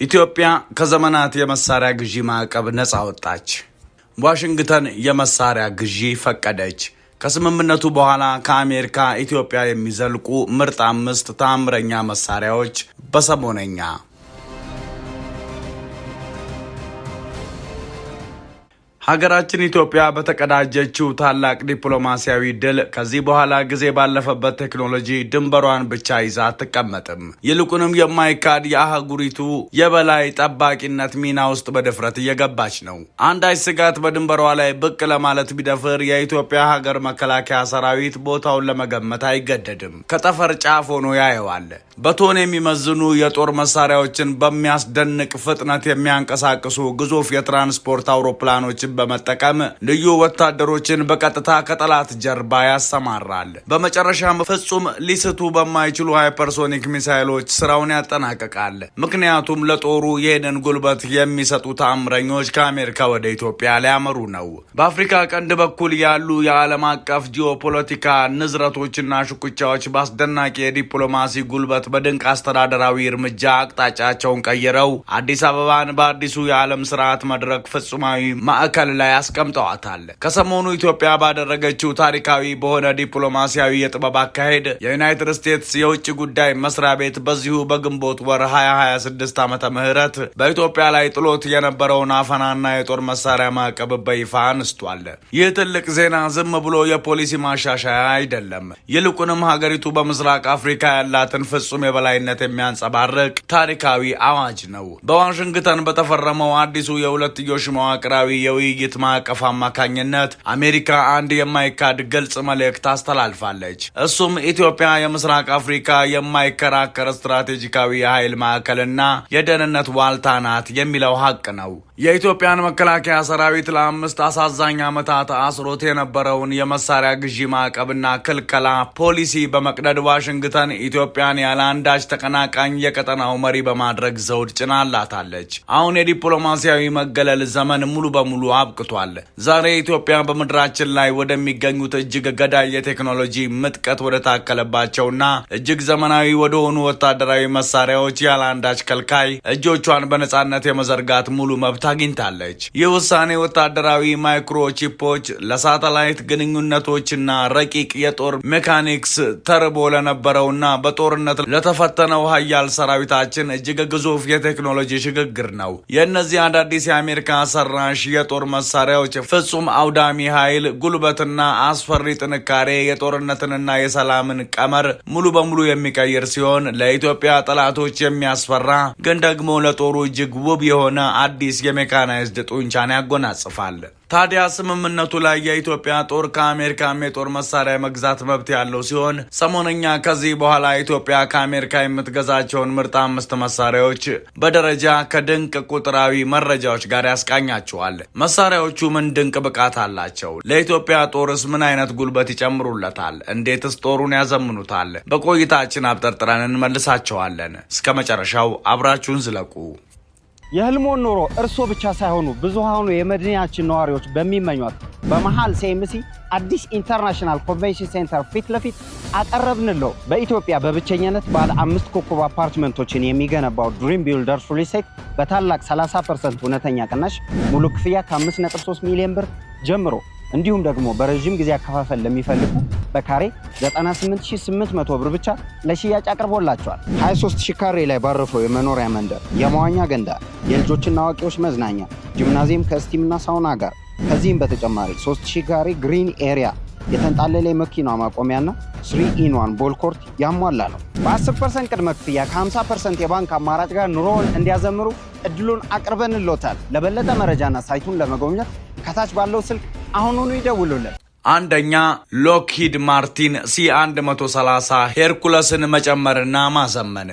ኢትዮጵያ ከዘመናት የመሳሪያ ግዢ ማዕቀብ ነፃ ወጣች። ዋሽንግተን የመሳሪያ ግዢ ፈቀደች። ከስምምነቱ በኋላ ከአሜሪካ ኢትዮጵያ የሚዘልቁ ምርጥ 5 ተአምረኛ መሳሪያዎች በሰሞነኛ ሀገራችን ኢትዮጵያ በተቀዳጀችው ታላቅ ዲፕሎማሲያዊ ድል ከዚህ በኋላ ጊዜ ባለፈበት ቴክኖሎጂ ድንበሯን ብቻ ይዛ አትቀመጥም። ይልቁንም የማይካድ የአህጉሪቱ የበላይ ጠባቂነት ሚና ውስጥ በድፍረት እየገባች ነው። አንዳች ስጋት በድንበሯ ላይ ብቅ ለማለት ቢደፍር የኢትዮጵያ ሀገር መከላከያ ሰራዊት ቦታውን ለመገመት አይገደድም። ከጠፈር ጫፍ ሆኖ ያየዋል። በቶን የሚመዝኑ የጦር መሳሪያዎችን በሚያስደንቅ ፍጥነት የሚያንቀሳቅሱ ግዙፍ የትራንስፖርት አውሮፕላኖችን በመጠቀም ልዩ ወታደሮችን በቀጥታ ከጠላት ጀርባ ያሰማራል። በመጨረሻም ፍጹም ሊስቱ በማይችሉ ሃይፐርሶኒክ ሚሳይሎች ስራውን ያጠናቅቃል። ምክንያቱም ለጦሩ ይህንን ጉልበት የሚሰጡ ተአምረኞች ከአሜሪካ ወደ ኢትዮጵያ ሊያመሩ ነው። በአፍሪካ ቀንድ በኩል ያሉ የዓለም አቀፍ ጂኦፖለቲካ ንዝረቶችና ሽኩቻዎች በአስደናቂ የዲፕሎማሲ ጉልበት በድንቅ አስተዳደራዊ እርምጃ አቅጣጫቸውን ቀይረው አዲስ አበባን በአዲሱ የዓለም ስርዓት መድረክ ፍጹማዊ ማዕከል ላይ አስቀምጠዋታል። ከሰሞኑ ኢትዮጵያ ባደረገችው ታሪካዊ በሆነ ዲፕሎማሲያዊ የጥበብ አካሄድ የዩናይትድ ስቴትስ የውጭ ጉዳይ መስሪያ ቤት በዚሁ በግንቦት ወር 2026 ዓመተ ምህረት በኢትዮጵያ ላይ ጥሎት የነበረውን አፈናና የጦር መሳሪያ ማዕቀብ በይፋ አንስቷል። ይህ ትልቅ ዜና ዝም ብሎ የፖሊሲ ማሻሻያ አይደለም። ይልቁንም ሀገሪቱ በምስራቅ አፍሪካ ያላትን ፍጹም የበላይነት የሚያንጸባርቅ ታሪካዊ አዋጅ ነው። በዋሽንግተን በተፈረመው አዲሱ የሁለትዮሽ መዋቅራዊ የውይይት ማዕቀፍ አማካኝነት አሜሪካ አንድ የማይካድ ግልጽ መልእክት አስተላልፋለች። እሱም ኢትዮጵያ የምስራቅ አፍሪካ የማይከራከር ስትራቴጂካዊ የኃይል ማዕከልና የደህንነት ዋልታ ናት የሚለው ሀቅ ነው። የኢትዮጵያን መከላከያ ሰራዊት ለ5 አሳዛኝ ዓመታት አስሮት የነበረውን የመሳሪያ ግዢ ማዕቀብና ክልከላ ፖሊሲ በመቅደድ ዋሽንግተን ኢትዮጵያን ያለ አንዳች ተቀናቃኝ የቀጠናው መሪ በማድረግ ዘውድ ጭናላታለች። አሁን የዲፕሎማሲያዊ መገለል ዘመን ሙሉ በሙሉ አብቅቷል። ዛሬ ኢትዮጵያ በምድራችን ላይ ወደሚገኙት እጅግ ገዳይ የቴክኖሎጂ ምጥቀት ወደ ታከለባቸውና እጅግ ዘመናዊ ወደሆኑ ወታደራዊ መሳሪያዎች ያለ አንዳች ከልካይ እጆቿን በነጻነት የመዘርጋት ሙሉ መብት አግኝታለች። ይህ ውሳኔ ወታደራዊ ማይክሮቺፖች ለሳተላይት ግንኙነቶችና ረቂቅ የጦር ሜካኒክስ ተርቦ ለነበረውና በጦርነት ለተፈተነው ሀያል ሰራዊታችን እጅግ ግዙፍ የቴክኖሎጂ ሽግግር ነው። የእነዚህ አዳዲስ የአሜሪካ ሰራሽ የጦር መሳሪያዎች ፍጹም አውዳሚ ኃይል፣ ጉልበትና አስፈሪ ጥንካሬ የጦርነትንና የሰላምን ቀመር ሙሉ በሙሉ የሚቀይር ሲሆን ለኢትዮጵያ ጠላቶች የሚያስፈራ ግን ደግሞ ለጦሩ እጅግ ውብ የሆነ አዲስ የሜካናይዝድ ጡንቻን ያጎናጽፋል። ታዲያ ስምምነቱ ላይ የኢትዮጵያ ጦር ከአሜሪካም የጦር መሳሪያ መግዛት መብት ያለው ሲሆን ሰሞነኛ ከዚህ በኋላ ኢትዮጵያ ከአሜሪካ የምትገዛቸውን ምርጥ 5 መሳሪያዎች በደረጃ ከድንቅ ቁጥራዊ መረጃዎች ጋር ያስቃኛቸዋል። መሳሪያዎቹ ምን ድንቅ ብቃት አላቸው? ለኢትዮጵያ ጦርስ ምን አይነት ጉልበት ይጨምሩለታል? እንዴትስ ጦሩን ያዘምኑታል? በቆይታችን አብጠርጥረን እንመልሳቸዋለን። እስከ መጨረሻው አብራችሁን ዝለቁ። የህልሞን ኖሮ እርሶ ብቻ ሳይሆኑ ብዙሃኑ የመዲናችን ነዋሪዎች በሚመኙት በመሃል ሲኤምሲ አዲስ ኢንተርናሽናል ኮንቬንሽን ሴንተር ፊት ለፊት አቀረብንለው። በኢትዮጵያ በብቸኝነት ባለ 5 ኮከብ አፓርትመንቶችን የሚገነባው ድሪም ቢልደርስ ሪል ስቴት በታላቅ 30% እውነተኛ ቅናሽ ሙሉ ክፍያ ከ5.3 ሚሊዮን ብር ጀምሮ እንዲሁም ደግሞ በረጅም ጊዜ አከፋፈል ለሚፈልጉ በካሬ 98800 ብር ብቻ ለሽያጭ አቅርቦላቸዋል። 23000 ካሬ ላይ ባረፈው የመኖሪያ መንደር፣ የመዋኛ ገንዳ፣ የልጆችና አዋቂዎች መዝናኛ፣ ጂምናዚየም ከስቲምና ሳውና ጋር ከዚህም በተጨማሪ 3000 ካሬ ግሪን ኤሪያ፣ የተንጣለለ መኪና ማቆሚያና 3-in-1 ቦል ኮርት ያሟላ ነው። በ10% ቅድመ ክፍያ ከ50% የባንክ አማራጭ ጋር ኑሮውን እንዲያዘምሩ እድሉን አቅርበንልዎታል። ለበለጠ መረጃና ሳይቱን ለመጎብኘት ከታች ባለው ስልክ አሁኑኑ ይደውሉልን። አንደኛ፣ ሎክሂድ ማርቲን C130 ሄርኩለስን መጨመርና ማዘመን።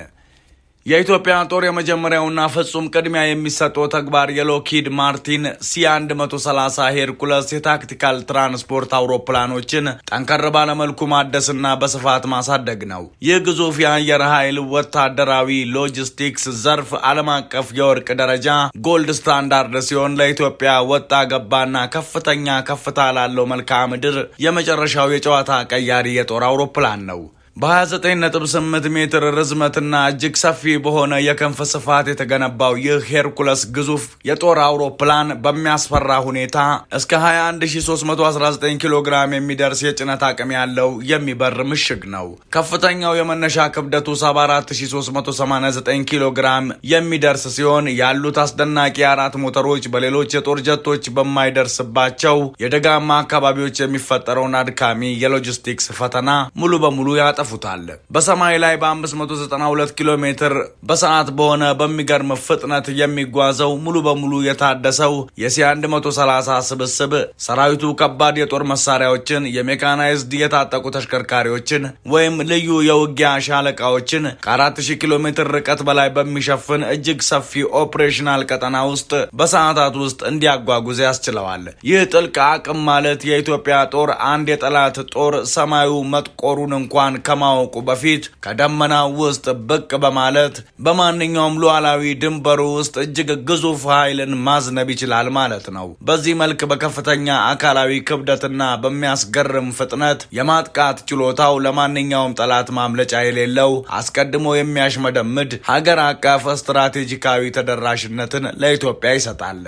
የኢትዮጵያ ጦር የመጀመሪያውና ፍጹም ቅድሚያ የሚሰጠው ተግባር የሎክሂድ ማርቲን C130 ሄርኩለስ የታክቲካል ትራንስፖርት አውሮፕላኖችን ጠንከር ባለመልኩ ማደስና በስፋት ማሳደግ ነው። ይህ ግዙፍ የአየር ኃይል ወታደራዊ ሎጂስቲክስ ዘርፍ ዓለም አቀፍ የወርቅ ደረጃ ጎልድ ስታንዳርድ ሲሆን ለኢትዮጵያ ወጣ ገባና ከፍተኛ ከፍታ ላለው መልክዓ ምድር የመጨረሻው የጨዋታ ቀያሪ የጦር አውሮፕላን ነው። በ29.8 ሜትር ርዝመትና እጅግ ሰፊ በሆነ የክንፍ ስፋት የተገነባው ይህ ሄርኩለስ ግዙፍ የጦር አውሮፕላን በሚያስፈራ ሁኔታ እስከ 21319 ኪሎ ግራም የሚደርስ የጭነት አቅም ያለው የሚበር ምሽግ ነው። ከፍተኛው የመነሻ ክብደቱ 74389 ኪሎ ግራም የሚደርስ ሲሆን ያሉት አስደናቂ 4 ሞተሮች በሌሎች የጦር ጀቶች በማይደርስባቸው የደጋማ አካባቢዎች የሚፈጠረውን አድካሚ የሎጂስቲክስ ፈተና ሙሉ በሙሉ ያጠፉታል። በሰማይ ላይ በ592 ኪሎ ሜትር በሰዓት በሆነ በሚገርም ፍጥነት የሚጓዘው ሙሉ በሙሉ የታደሰው የሲ-130 ስብስብ ሰራዊቱ ከባድ የጦር መሳሪያዎችን፣ የሜካናይዝድ የታጠቁ ተሽከርካሪዎችን ወይም ልዩ የውጊያ ሻለቃዎችን ከ4000 ኪሎ ሜትር ርቀት በላይ በሚሸፍን እጅግ ሰፊ ኦፕሬሽናል ቀጠና ውስጥ በሰዓታት ውስጥ እንዲያጓጉዝ ያስችለዋል። ይህ ጥልቅ አቅም ማለት የኢትዮጵያ ጦር አንድ የጠላት ጦር ሰማዩ መጥቆሩን እንኳን ከማወቁ በፊት ከደመናው ውስጥ ብቅ በማለት በማንኛውም ሉዓላዊ ድንበሩ ውስጥ እጅግ ግዙፍ ኃይልን ማዝነብ ይችላል ማለት ነው። በዚህ መልክ በከፍተኛ አካላዊ ክብደትና በሚያስገርም ፍጥነት የማጥቃት ችሎታው ለማንኛውም ጠላት ማምለጫ የሌለው አስቀድሞ የሚያሽመደምድ ሀገር አቀፍ ስትራቴጂካዊ ተደራሽነትን ለኢትዮጵያ ይሰጣል።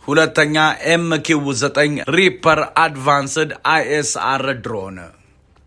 ሁለተኛ MQ-9 ሪፐር አድቫንስድ ISR ድሮን።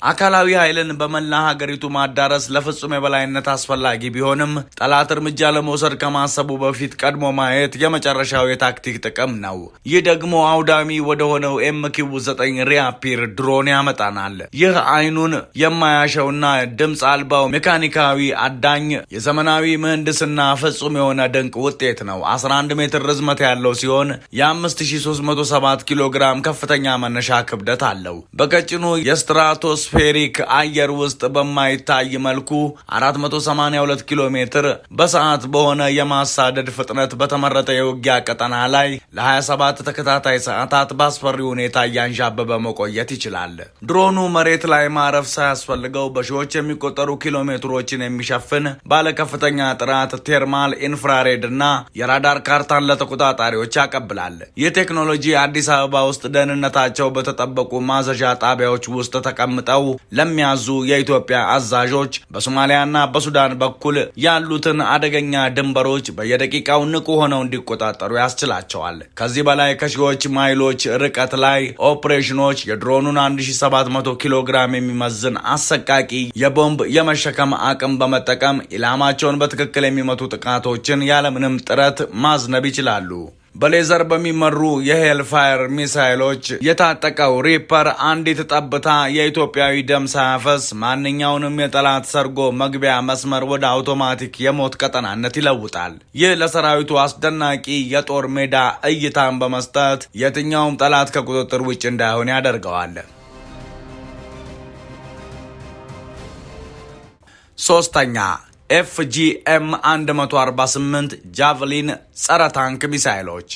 አካላዊ ኃይልን በመላ ሀገሪቱ ማዳረስ ለፍጹም የበላይነት አስፈላጊ ቢሆንም ጠላት እርምጃ ለመውሰድ ከማሰቡ በፊት ቀድሞ ማየት የመጨረሻው የታክቲክ ጥቅም ነው። ይህ ደግሞ አውዳሚ ወደሆነው MQ-9 ሪያፒር ድሮን ያመጣናል። ይህ አይኑን የማያሸውና ድምፅ አልባው ሜካኒካዊ አዳኝ የዘመናዊ ምህንድስና ፍጹም የሆነ ድንቅ ውጤት ነው። 11 ሜትር ርዝመት ያለው ሲሆን የ5307 ኪሎ ግራም ከፍተኛ መነሻ ክብደት አለው። በቀጭኑ የስትራቶስ ፌሪክ አየር ውስጥ በማይታይ መልኩ 482 ኪሎ ሜትር በሰዓት በሆነ የማሳደድ ፍጥነት በተመረጠ የውጊያ ቀጠና ላይ ለ27 ተከታታይ ሰዓታት በአስፈሪ ሁኔታ እያንዣበበ መቆየት ይችላል። ድሮኑ መሬት ላይ ማረፍ ሳያስፈልገው በሺዎች የሚቆጠሩ ኪሎ ሜትሮችን የሚሸፍን ባለከፍተኛ ጥራት ቴርማል፣ ኢንፍራሬድ እና የራዳር ካርታን ለተቆጣጣሪዎች ያቀብላል። ይህ ቴክኖሎጂ አዲስ አበባ ውስጥ ደህንነታቸው በተጠበቁ ማዘዣ ጣቢያዎች ውስጥ ተቀምጠው ለሚያዙ የኢትዮጵያ አዛዦች በሶማሊያና በሱዳን በኩል ያሉትን አደገኛ ድንበሮች በየደቂቃው ንቁ ሆነው እንዲቆጣጠሩ ያስችላቸዋል። ከዚህ በላይ ከሺዎች ማይሎች ርቀት ላይ ኦፕሬሽኖች የድሮኑን 1700 ኪሎ ግራም የሚመዝን አሰቃቂ የቦምብ የመሸከም አቅም በመጠቀም ኢላማቸውን በትክክል የሚመቱ ጥቃቶችን ያለምንም ጥረት ማዝነብ ይችላሉ። በሌዘር በሚመሩ የሄልፋየር ሚሳይሎች የታጠቀው ሪፐር አንዲት ጠብታ የኢትዮጵያዊ ደም ሳያፈስ ማንኛውንም የጠላት ሰርጎ መግቢያ መስመር ወደ አውቶማቲክ የሞት ቀጠናነት ይለውጣል። ይህ ለሰራዊቱ አስደናቂ የጦር ሜዳ እይታን በመስጠት የትኛውም ጠላት ከቁጥጥር ውጭ እንዳይሆን ያደርገዋል። ሶስተኛ FGM-148 ጃቨሊን ጸረ ታንክ ሚሳይሎች።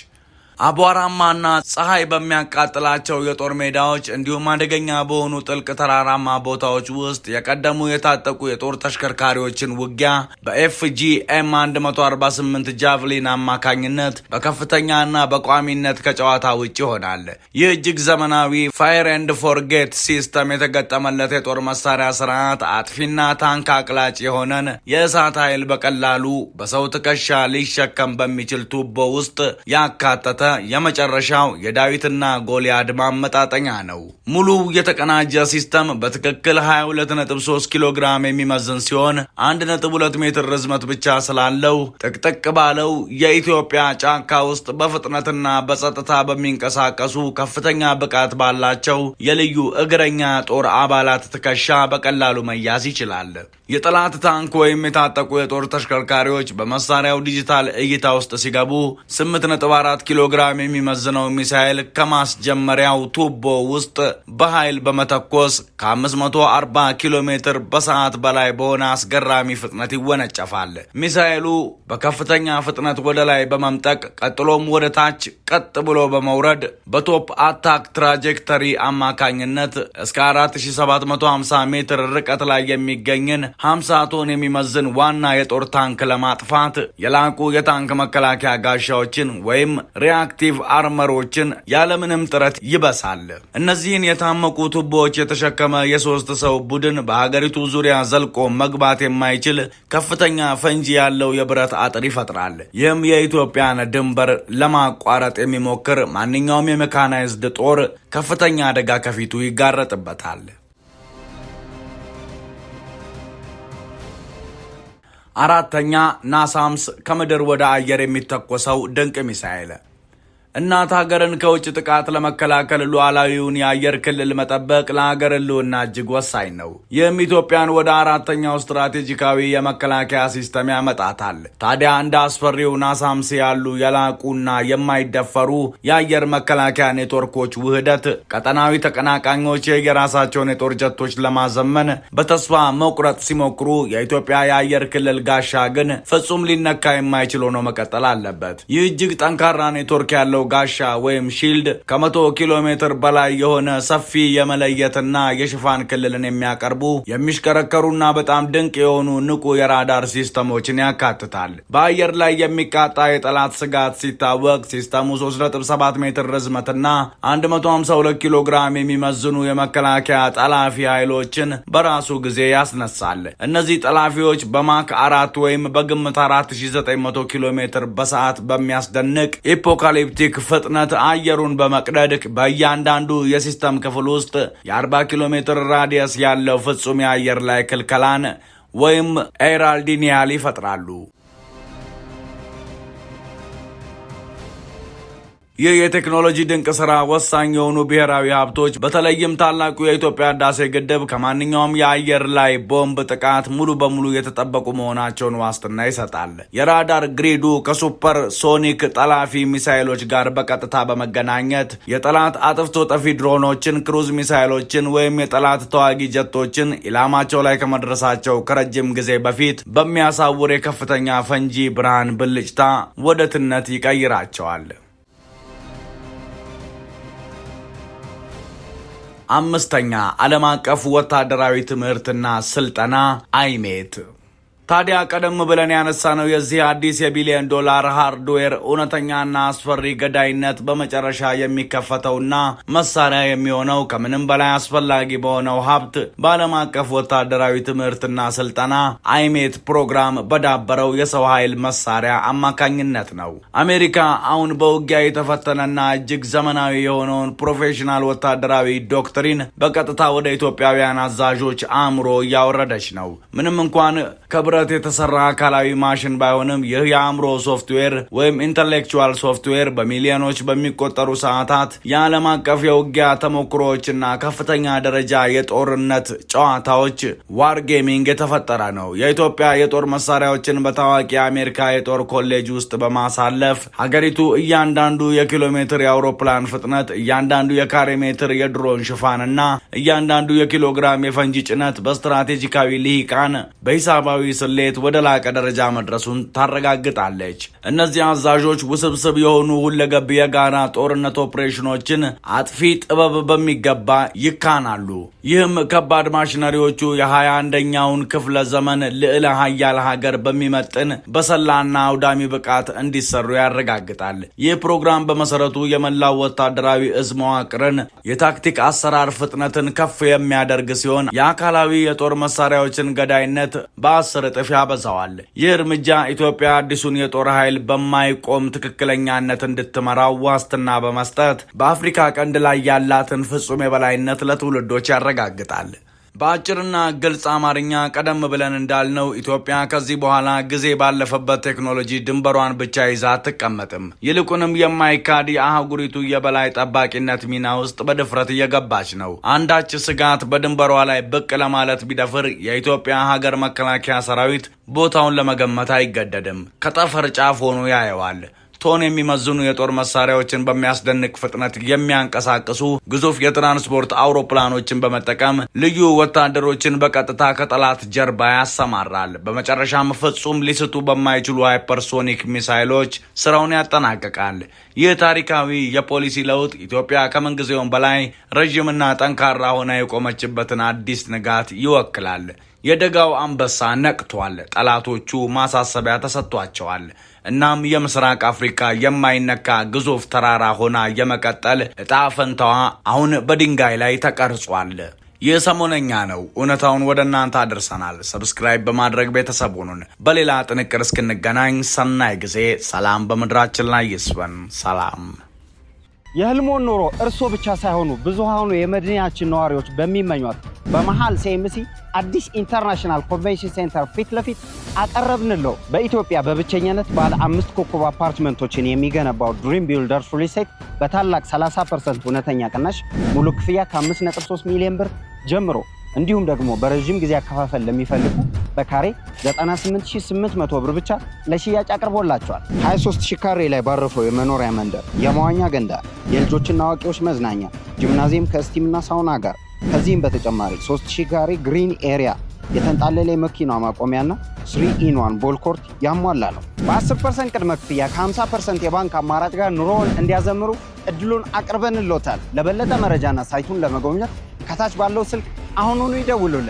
አቧራማና ፀሐይ በሚያቃጥላቸው የጦር ሜዳዎች እንዲሁም አደገኛ በሆኑ ጥልቅ ተራራማ ቦታዎች ውስጥ የቀደሙ የታጠቁ የጦር ተሽከርካሪዎችን ውጊያ በFGM-148 ጃቭሊን አማካኝነት በከፍተኛና በቋሚነት ከጨዋታ ውጭ ይሆናል። ይህ እጅግ ዘመናዊ ፋየር ኤንድ ፎርጌት ሲስተም የተገጠመለት የጦር መሳሪያ ስርዓት አጥፊና ታንክ አቅላጭ የሆነን የእሳት ኃይል በቀላሉ በሰው ትከሻ ሊሸከም በሚችል ቱቦ ውስጥ ያካተተ የመጨረሻው የዳዊትና ጎልያድ ማመጣጠኛ ነው። ሙሉ የተቀናጀ ሲስተም በትክክል 22.3 ኪሎ ግራም የሚመዝን ሲሆን 1.2 ሜትር ርዝመት ብቻ ስላለው ጥቅጥቅ ባለው የኢትዮጵያ ጫካ ውስጥ በፍጥነትና በጸጥታ በሚንቀሳቀሱ ከፍተኛ ብቃት ባላቸው የልዩ እግረኛ ጦር አባላት ትከሻ በቀላሉ መያዝ ይችላል። የጠላት ታንክ ወይም የታጠቁ የጦር ተሽከርካሪዎች በመሳሪያው ዲጂታል እይታ ውስጥ ሲገቡ 8.4 ኪሎ ግራም የሚመዝነው ሚሳኤል ከማስጀመሪያው ቱቦ ውስጥ በኃይል በመተኮስ ከ540 ኪሎ ሜትር በሰዓት በላይ በሆነ አስገራሚ ፍጥነት ይወነጨፋል። ሚሳኤሉ በከፍተኛ ፍጥነት ወደ ላይ በመምጠቅ ቀጥሎም ወደ ታች ቀጥ ብሎ በመውረድ በቶፕ አታክ ትራጀክተሪ አማካኝነት እስከ 4750 ሜትር ርቀት ላይ የሚገኝን 50 ቶን የሚመዝን ዋና የጦር ታንክ ለማጥፋት የላቁ የታንክ መከላከያ ጋሻዎችን ወይም ሪያ ሪአክቲቭ አርመሮችን ያለምንም ጥረት ይበሳል። እነዚህን የታመቁ ቱቦዎች የተሸከመ የሶስት ሰው ቡድን በሀገሪቱ ዙሪያ ዘልቆ መግባት የማይችል ከፍተኛ ፈንጂ ያለው የብረት አጥር ይፈጥራል። ይህም የኢትዮጵያን ድንበር ለማቋረጥ የሚሞክር ማንኛውም የሜካናይዝድ ጦር ከፍተኛ አደጋ ከፊቱ ይጋረጥበታል። አራተኛ ናሳምስ ከምድር ወደ አየር የሚተኮሰው ድንቅ ሚሳኤል። እናት ሀገርን ከውጭ ጥቃት ለመከላከል ሉዓላዊውን የአየር ክልል መጠበቅ ለሀገር ሕልውና እጅግ ወሳኝ ነው። ይህም ኢትዮጵያን ወደ አራተኛው ስትራቴጂካዊ የመከላከያ ሲስተም ያመጣታል። ታዲያ እንደ አስፈሪው ናሳምስ ያሉ የላቁና የማይደፈሩ የአየር መከላከያ ኔትወርኮች ውህደት ቀጠናዊ ተቀናቃኞች የየራሳቸውን የጦር ጀቶች ለማዘመን በተስፋ መቁረጥ ሲሞክሩ፣ የኢትዮጵያ የአየር ክልል ጋሻ ግን ፍጹም ሊነካ የማይችል ሆኖ መቀጠል አለበት። ይህ እጅግ ጠንካራ ኔትወርክ ያለው ጋሻ ወይም ሺልድ ከ100 ኪሎ ሜትር በላይ የሆነ ሰፊ የመለየትና የሽፋን ክልልን የሚያቀርቡ የሚሽከረከሩና በጣም ድንቅ የሆኑ ንቁ የራዳር ሲስተሞችን ያካትታል። በአየር ላይ የሚቃጣ የጠላት ስጋት ሲታወቅ ሲስተሙ 3.7 ሜትር ርዝመትና 152 ኪሎ ግራም የሚመዝኑ የመከላከያ ጠላፊ ኃይሎችን በራሱ ጊዜ ያስነሳል። እነዚህ ጠላፊዎች በማክ 4 ወይም በግምት 4900 ኪሎ ሜትር በሰዓት በሚያስደንቅ ኢፖካሊፕቲክ ፍጥነት አየሩን በመቅደድ በእያንዳንዱ የሲስተም ክፍል ውስጥ የ40 ኪሎ ሜትር ራዲየስ ያለው ፍጹም የአየር ላይ ክልከላን ወይም ኤራልዲኒያል ይፈጥራሉ። ይህ የቴክኖሎጂ ድንቅ ስራ ወሳኝ የሆኑ ብሔራዊ ሀብቶች በተለይም ታላቁ የኢትዮጵያ ህዳሴ ግድብ ከማንኛውም የአየር ላይ ቦምብ ጥቃት ሙሉ በሙሉ የተጠበቁ መሆናቸውን ዋስትና ይሰጣል። የራዳር ግሪዱ ከሱፐር ሶኒክ ጠላፊ ሚሳይሎች ጋር በቀጥታ በመገናኘት የጠላት አጥፍቶ ጠፊ ድሮኖችን፣ ክሩዝ ሚሳይሎችን ወይም የጠላት ተዋጊ ጀቶችን ኢላማቸው ላይ ከመድረሳቸው ከረጅም ጊዜ በፊት በሚያሳውር የከፍተኛ ፈንጂ ብርሃን ብልጭታ ወደ ትነት ይቀይራቸዋል። አምስተኛ ዓለም አቀፍ ወታደራዊ ትምህርትና ስልጠና አይሜት። ታዲያ ቀደም ብለን ያነሳነው የዚህ አዲስ የቢሊዮን ዶላር ሃርድዌር እውነተኛና አስፈሪ ገዳይነት በመጨረሻ የሚከፈተውና መሳሪያ የሚሆነው ከምንም በላይ አስፈላጊ በሆነው ሀብት በዓለም አቀፍ ወታደራዊ ትምህርትና ስልጠና አይሜት ፕሮግራም በዳበረው የሰው ኃይል መሳሪያ አማካኝነት ነው። አሜሪካ አሁን በውጊያ የተፈተነና እጅግ ዘመናዊ የሆነውን ፕሮፌሽናል ወታደራዊ ዶክትሪን በቀጥታ ወደ ኢትዮጵያውያን አዛዦች አእምሮ እያወረደች ነው። ምንም እንኳን ከብረት የተሰራ አካላዊ ማሽን ባይሆንም ይህ የአእምሮ ሶፍትዌር ወይም ኢንተሌክቹዋል ሶፍትዌር በሚሊዮኖች በሚቆጠሩ ሰዓታት የዓለም አቀፍ የውጊያ ተሞክሮዎችና ከፍተኛ ደረጃ የጦርነት ጨዋታዎች ዋር ጌሚንግ የተፈጠረ ነው። የኢትዮጵያ የጦር መሳሪያዎችን በታዋቂ የአሜሪካ የጦር ኮሌጅ ውስጥ በማሳለፍ ሀገሪቱ እያንዳንዱ የኪሎ ሜትር የአውሮፕላን ፍጥነት፣ እያንዳንዱ የካሬ ሜትር የድሮን ሽፋንና እያንዳንዱ የኪሎግራም የፈንጂ ጭነት በስትራቴጂካዊ ልሂቃን በሂሳባዊ ስሌት ወደ ላቀ ደረጃ መድረሱን ታረጋግጣለች። እነዚህ አዛዦች ውስብስብ የሆኑ ሁለገብ የጋራ ጦርነት ኦፕሬሽኖችን አጥፊ ጥበብ በሚገባ ይካናሉ። ይህም ከባድ ማሽነሪዎቹ የ21ኛውን ክፍለ ዘመን ልዕለ ሀያል ሀገር በሚመጥን በሰላና አውዳሚ ብቃት እንዲሰሩ ያረጋግጣል። ይህ ፕሮግራም በመሰረቱ የመላው ወታደራዊ እዝ መዋቅርን የታክቲክ አሰራር ፍጥነትን ከፍ የሚያደርግ ሲሆን የአካላዊ የጦር መሳሪያዎችን ገዳይነት በ10 እጥፍ ያበዛዋል። ይህ እርምጃ ኢትዮጵያ አዲሱን የጦር ኃይል በማይቆም ትክክለኛነት እንድትመራው ዋስትና በመስጠት በአፍሪካ ቀንድ ላይ ያላትን ፍጹም የበላይነት ለትውልዶች ያረጋግጣል። በአጭርና ግልጽ አማርኛ ቀደም ብለን እንዳልነው ኢትዮጵያ ከዚህ በኋላ ጊዜ ባለፈበት ቴክኖሎጂ ድንበሯን ብቻ ይዛ አትቀመጥም። ይልቁንም የማይካድ የአህጉሪቱ የበላይ ጠባቂነት ሚና ውስጥ በድፍረት እየገባች ነው። አንዳች ስጋት በድንበሯ ላይ ብቅ ለማለት ቢደፍር የኢትዮጵያ ሀገር መከላከያ ሰራዊት ቦታውን ለመገመት አይገደድም። ከጠፈር ጫፍ ሆኖ ያየዋል። ቶን የሚመዝኑ የጦር መሳሪያዎችን በሚያስደንቅ ፍጥነት የሚያንቀሳቅሱ ግዙፍ የትራንስፖርት አውሮፕላኖችን በመጠቀም ልዩ ወታደሮችን በቀጥታ ከጠላት ጀርባ ያሰማራል። በመጨረሻም ፍጹም ሊስቱ በማይችሉ ሃይፐርሶኒክ ሚሳይሎች ስራውን ያጠናቅቃል። ይህ ታሪካዊ የፖሊሲ ለውጥ ኢትዮጵያ ከምንጊዜውም በላይ ረዥምና ጠንካራ ሆና የቆመችበትን አዲስ ንጋት ይወክላል። የደጋው አንበሳ ነቅቷል። ጠላቶቹ ማሳሰቢያ ተሰጥቷቸዋል። እናም የምስራቅ አፍሪካ የማይነካ ግዙፍ ተራራ ሆና የመቀጠል እጣ ፈንታዋ አሁን በድንጋይ ላይ ተቀርጿል። ይህ ሰሞነኛ ነው። እውነታውን ወደ እናንተ አድርሰናል። ሰብስክራይብ በማድረግ ቤተሰብ ሁኑን። በሌላ ጥንቅር እስክንገናኝ ሰናይ ጊዜ። ሰላም በምድራችን ላይ ይስፈን። ሰላም። የህልሞን ኑሮ እርሶ ብቻ ሳይሆኑ ብዙሃኑ የመዲናችን ነዋሪዎች በሚመኙት በመሃል ሲኤምሲ አዲስ ኢንተርናሽናል ኮንቬንሽን ሴንተር ፊት ለፊት አቀረብንለው። በኢትዮጵያ በብቸኝነት ባለ 5 ኮከብ አፓርትመንቶችን የሚገነባው ድሪም ቢልደርስ ሪል ስቴት በታላቅ 30% እውነተኛ ቅናሽ ሙሉ ክፍያ ከ5.3 ሚሊዮን ብር ጀምሮ እንዲሁም ደግሞ በረጅም ጊዜ አከፋፈል ለሚፈልጉ በካሬ 98800 ብር ብቻ ለሽያጭ አቅርቦላቸዋል። 23000 ካሬ ላይ ባረፈው የመኖሪያ መንደር፣ የመዋኛ ገንዳ፣ የልጆችና አዋቂዎች መዝናኛ፣ ጂምናዚየም ከስቲምና ሳውና ጋር ከዚህም በተጨማሪ 3000 ካሬ ግሪን ኤሪያ፣ የተንጣለለ መኪና ማቆሚያና 3-in-1 ቦል ኮርት ያሟላ ነው። በ10% ቅድመ ክፍያ ከ50% የባንክ አማራጭ ጋር ኑሮውን እንዲያዘምሩ እድሉን አቅርበንልዎታል። ለበለጠ መረጃና ሳይቱን ለመጎብኘት ከታች ባለው ስልክ አሁኑኑ ይደውሉልን።